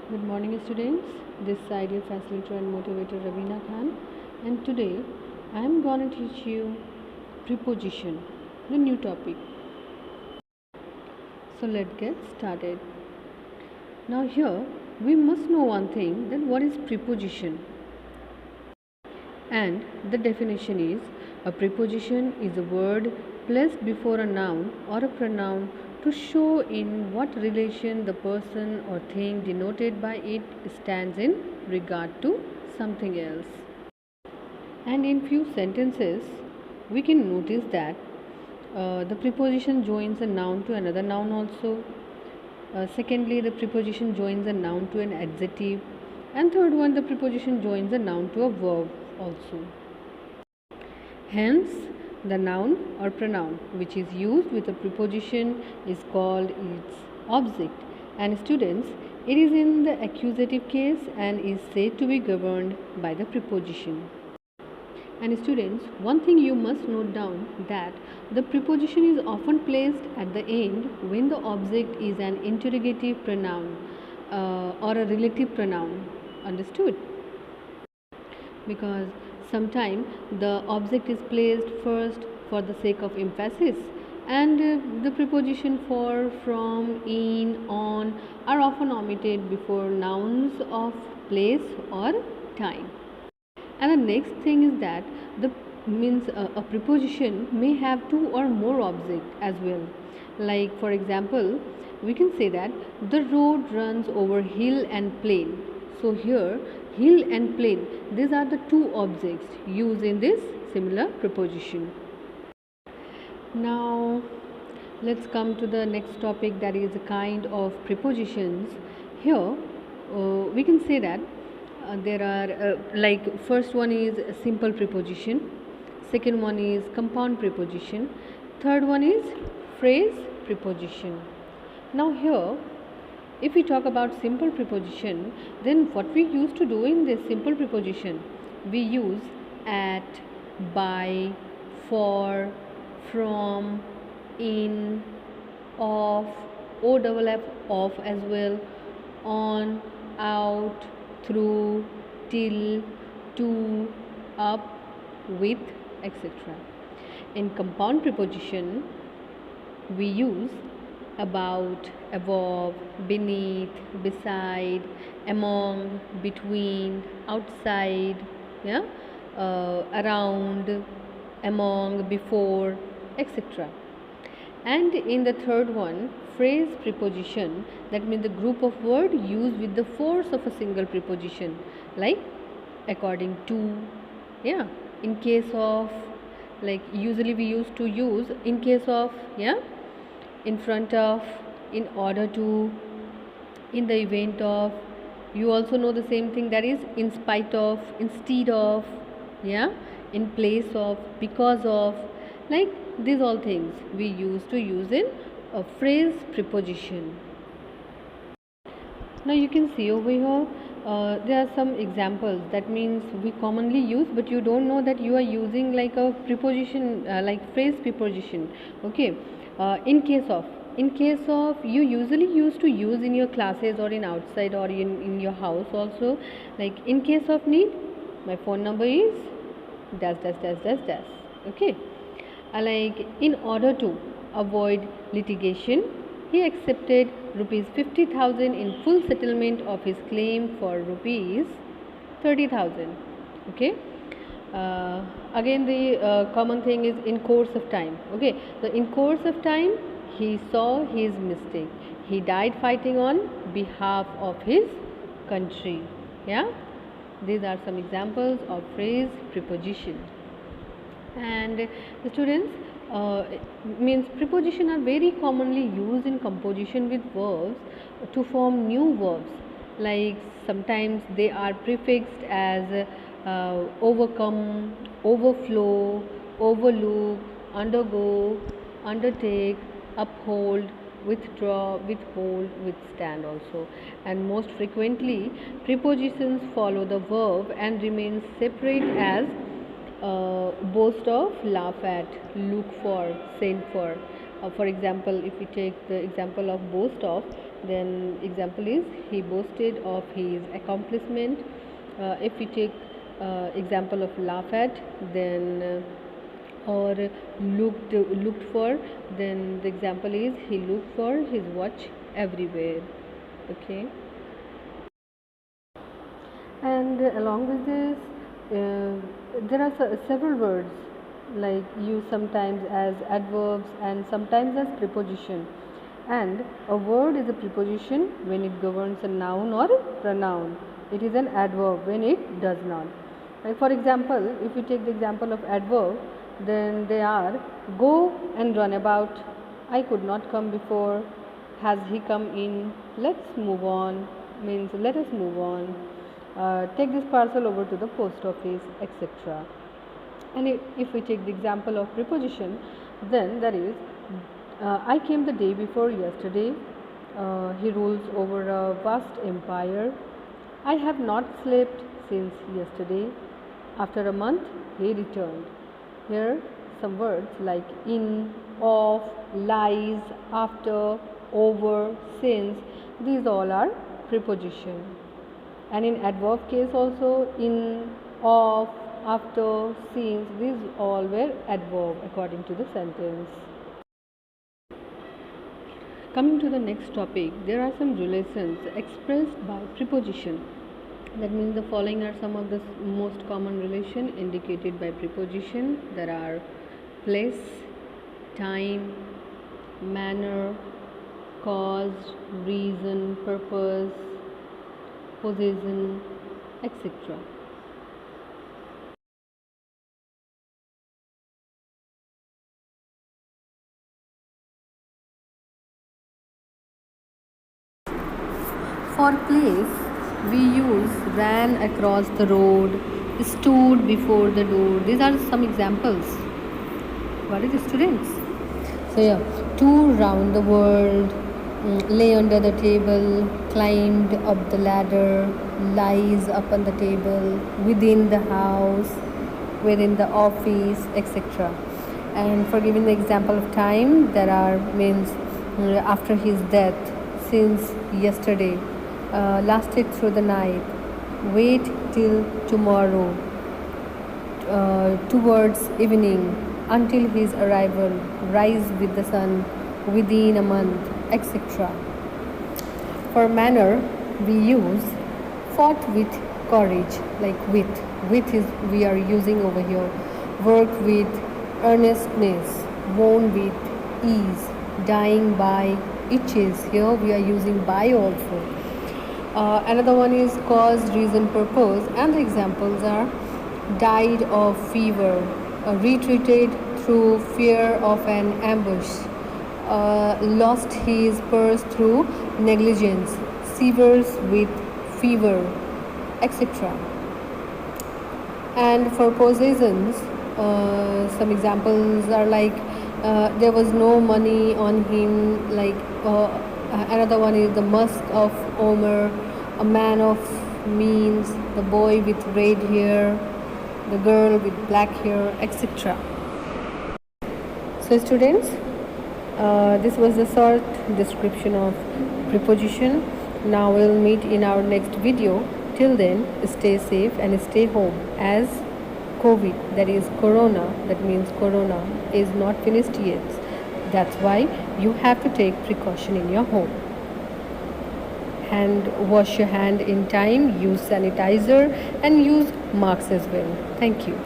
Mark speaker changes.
Speaker 1: Good morning, students. This is ideal facilitator and motivator Ravina Khan, and today I am going to teach you preposition, the new topic. So let's get started. Now here we must know one thing, that what is preposition, and the definition is a preposition is a word placed before a noun or a pronoun to show in what relation the person or thing denoted by it stands in regard to something else. And in few sentences, we can notice that the preposition joins a noun to another noun also. Secondly, the preposition joins a noun to an adjective. And third one, the preposition joins a noun to a verb also. Hence, the noun or pronoun which is used with a preposition is called its object. And students, it is in the accusative case and is said to be governed by the preposition. And students, one thing you must note down, that the preposition is often placed at the end when the object is an interrogative pronoun or a relative pronoun. Understood? Because sometimes the object is placed first for the sake of emphasis, and the preposition for, from, in, on are often omitted before nouns of place or time. And the next thing is that the means a preposition may have two or more objects as well. Like for example, we can say that the road runs over hill and plain. So here hill and plain, these are the two objects used in this similar preposition. Now let's come to the next topic, that is a kind of prepositions. Here we can say that there are like first one is simple preposition, second one is compound preposition, third one is phrase preposition. Now here, if we talk about simple preposition, then what we used to do in this simple preposition, we use at, by, for, from, in, of, of as well, on, out, through, till, to, up, with, etc. In compound preposition, we use about, above, beneath, beside, among, between, outside, around, among, before, etc. And in the third one, phrase preposition, that means the group of words used with the force of a single preposition, like according to, in case of, like usually we used to use in case of, in front of, in order to, in the event of. You also know the same thing, that is in spite of, instead of, in place of, because of, like these all things we used to use in a phrase preposition. Now you can see over here there are some examples, that means we commonly use, but you don't know that you are using like a preposition, like phrase preposition. Okay, in case of, you usually used to use in your classes or in outside or in your house also, like in case of need, my phone number is dash dash dash dash dash. Okay, like in order to avoid litigation, he accepted rupees 50,000 in full settlement of his claim for rupees 30,000. Okay. Again, the common thing is in course of time. Okay, so in course of time, he saw his mistake. He died fighting on behalf of his country. Yeah, these are some examples of phrase preposition. And the students, means preposition are very commonly used in composition with verbs to form new verbs, like sometimes they are prefixed as overcome, overflow, overlook, undergo, undertake, uphold, withdraw, withhold, withstand also. And most frequently prepositions follow the verb and remain separate as boast of, laugh at, look for, send for. For example, if we take the example of boast of, then example is he boasted of his accomplishment. If we take example of laugh at, then or looked for, then the example is he looked for his watch everywhere. Okay. And along with this, there are several words like used sometimes as adverbs and sometimes as preposition. And a word is a preposition when it governs a noun or pronoun. It is an adverb when it does not. Like for example, if we take the example of adverb, then they are go and run about, I could not come before, has he come in, let's move on, means let us move on, take this parcel over to the post office, etc. And if we take the example of preposition, then that is I came the day before yesterday, he rules over a vast empire, I have not slept since yesterday, after a month he returned. Here some words like in, of, lies, after, over, since, these all are preposition. And in adverb case also, in, of, after, since, these all were adverb according to the sentence. Coming to the next topic, there are some relations expressed by preposition. That means the following are some of the most common relation indicated by preposition. There are place, time, manner, cause, reason, purpose, possession, etc. For place, we use ran across the road, stood before the door. These are some examples. What is it, students? So yeah, tour round the world, lay under the table, climbed up the ladder, lies upon the table, within the house, within the office, etc. And for giving the example of time, there are means after his death, since yesterday, lasted through the night, wait till tomorrow, towards evening, until his arrival, rise with the sun, within a month, etc. For manner, we use fought with courage, like with is we are using over here, work with earnestness, won with ease, dying by itches, here we are using by also. Another one is cause, reason, purpose, and the examples are died of fever, retreated through fear of an ambush, lost his purse through negligence, severs with fever, etc. And for possessions, some examples are like there was no money on him, like another one is the musk of Omer, a man of means, the boy with red hair, the girl with black hair, etc. So students, this was the short description of preposition. Now we'll meet in our next video. Till then, stay safe and stay home, as COVID, that is corona, that means corona is not finished yet. That's why you have to take precaution in your home. And wash your hand in time, use sanitizer and use masks as well. Thank you.